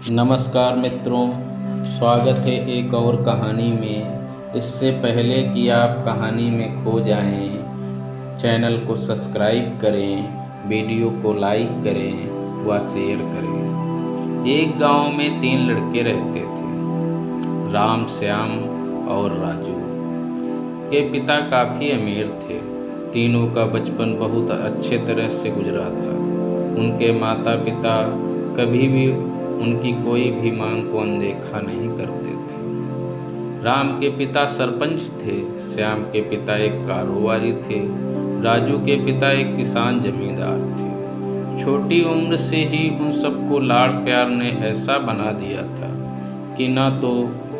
नमस्कार मित्रों, स्वागत है एक और कहानी में। इससे पहले कि आप कहानी में खो जाएं, चैनल को सब्सक्राइब करें, वीडियो को लाइक करें व शेयर करें। एक गांव में 3 लड़के रहते थे, राम, श्याम और राजू। के पिता काफ़ी अमीर थे। तीनों का बचपन बहुत अच्छे तरह से गुजरा था। उनके माता पिता कभी भी उनकी कोई भी मांग को अनदेखा नहीं करते थे। राम के पिता सरपंच थे, श्याम के पिता एक कारोबारी थे, राजू के पिता एक किसान जमींदार थे। छोटी उम्र से ही उन सबको लाड़ प्यार ने ऐसा बना दिया था कि ना तो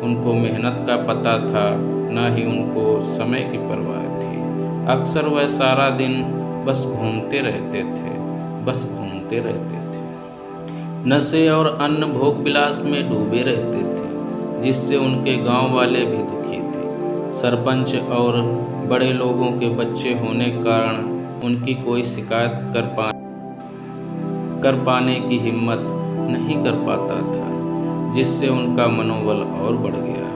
उनको मेहनत का पता था, ना ही उनको समय की परवाह थी। अक्सर वह सारा दिन बस घूमते रहते थे। नशे और अन्य भोग विलास में डूबे रहते थे, जिससे उनके गांव वाले भी दुखी थे। सरपंच और बड़े लोगों के बच्चे होने के कारण उनकी कोई शिकायत कर पाने की हिम्मत नहीं कर पाता था, जिससे उनका मनोबल और बढ़ गया।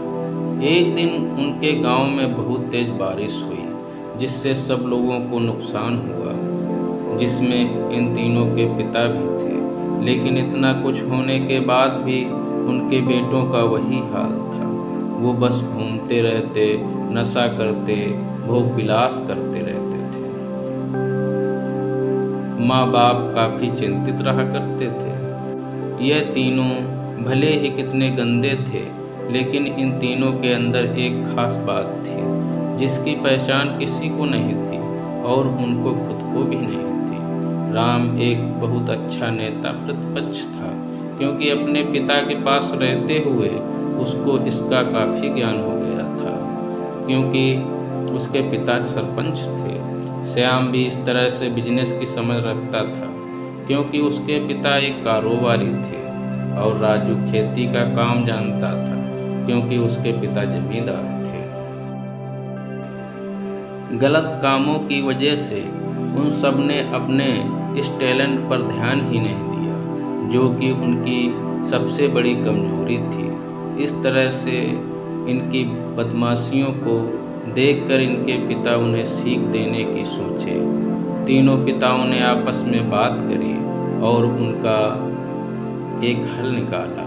एक दिन उनके गांव में बहुत तेज बारिश हुई, जिससे सब लोगों को नुकसान हुआ, जिसमें इन तीनों के पिता भी थे। लेकिन इतना कुछ होने के बाद भी उनके बेटों का वही हाल था। वो बस घूमते रहते, नशा करते, भोग विलास करते रहते थे। माँ बाप काफ़ी चिंतित रहा करते थे। यह तीनों भले ही कितने गंदे थे, लेकिन इन तीनों के अंदर एक खास बात थी, जिसकी पहचान किसी को नहीं थी और उनको खुद को भी नहीं थी। राम एक बहुत अच्छा नेता प्रतिपक्ष था, क्योंकि अपने पिता के पास रहते हुए उसको इसका काफ़ी ज्ञान हो गया था, क्योंकि उसके पिता सरपंच थे। श्याम भी इस तरह से बिजनेस की समझ रखता था, क्योंकि उसके पिता एक कारोबारी थे। और राजू खेती का काम जानता था, क्योंकि उसके पिता जमींदार थे। गलत कामों की वजह से उन सब ने अपने इस टैलेंट पर ध्यान ही नहीं दिया, जो कि उनकी सबसे बड़ी कमजोरी थी। इस तरह से इनकी बदमाशियों को देखकर इनके पिता उन्हें सीख देने की सोचे। तीनों पिताओं ने आपस में बात करी और उनका एक हल निकाला।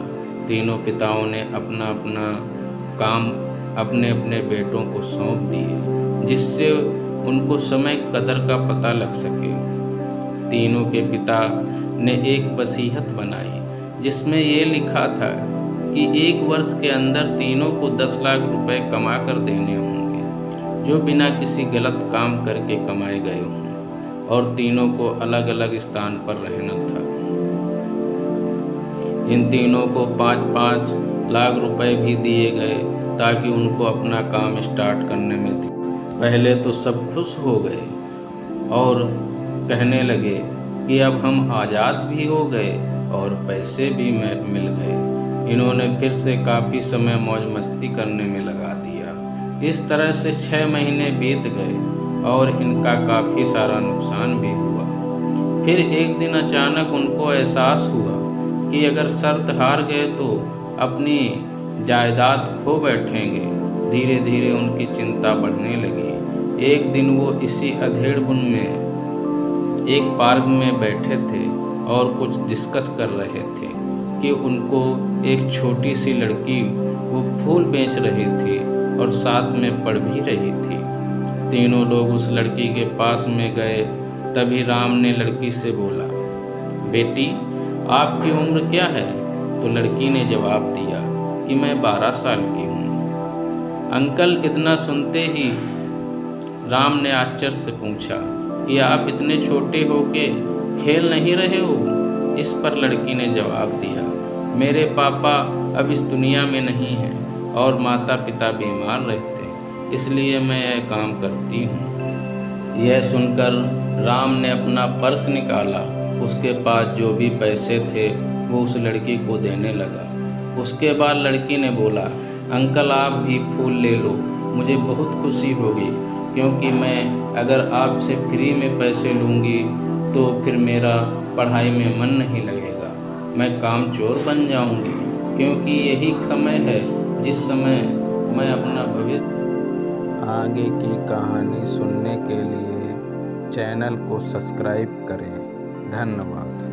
तीनों पिताओं ने अपना अपना काम अपने अपने बेटों को सौंप दिए, जिससे उनको समय कदर का पता लग सके। तीनों के पिता ने एक वसीयत बनाई, जिसमें ये लिखा था कि 1 वर्ष के अंदर तीनों को 10 लाख रुपए कमा कर देने होंगे, जो बिना किसी गलत काम करके कमाए गए हों, और तीनों को अलग अलग स्थान पर रहना था। इन तीनों को 5-5 लाख रुपए भी दिए गए, ताकि उनको अपना काम स्टार्ट करने में दे। पहले तो सब खुश हो गए और कहने लगे कि अब हम आज़ाद भी हो गए और पैसे भी मिल गए। इन्होंने फिर से काफ़ी समय मौज मस्ती करने में लगा दिया। इस तरह से 6 महीने बीत गए और इनका काफ़ी सारा नुकसान भी हुआ। फिर एक दिन अचानक उनको एहसास हुआ कि अगर शर्त हार गए तो अपनी जायदाद खो बैठेंगे। धीरे धीरे उनकी चिंता बढ़ने लगी। एक दिन वो इसी अधेड़-बुन में एक पार्क में बैठे थे और कुछ डिस्कस कर रहे थे कि उनको एक छोटी सी लड़की वो फूल बेच रही थी और साथ में पढ़ भी रही थी। तीनों लोग उस लड़की के पास में गए। तभी राम ने लड़की से बोला, बेटी, आपकी उम्र क्या है? तो लड़की ने जवाब दिया कि मैं 12 साल की हूँ। अंकल, इतना सुनते ही राम ने आश्चर्य से पूछा कि आप इतने छोटे हो के खेल नहीं रहे हो? इस पर लड़की ने जवाब दिया, मेरे पापा अब इस दुनिया में नहीं हैं और माता पिता बीमार रहते, इसलिए मैं यह काम करती हूँ। यह सुनकर राम ने अपना पर्स निकाला। उसके पास जो भी पैसे थे वो उस लड़की को देने लगा। उसके बाद लड़की ने बोला, अंकल, आप भी फूल ले लो, मुझे बहुत खुशी होगी, क्योंकि मैं अगर आपसे फ्री में पैसे लूँगी तो फिर मेरा पढ़ाई में मन नहीं लगेगा। मैं कामचोर बन जाऊंगी, क्योंकि यही समय है जिस समय मैं अपना भविष्य। आगे की कहानी सुनने के लिए चैनल को सब्सक्राइब करें। धन्यवाद।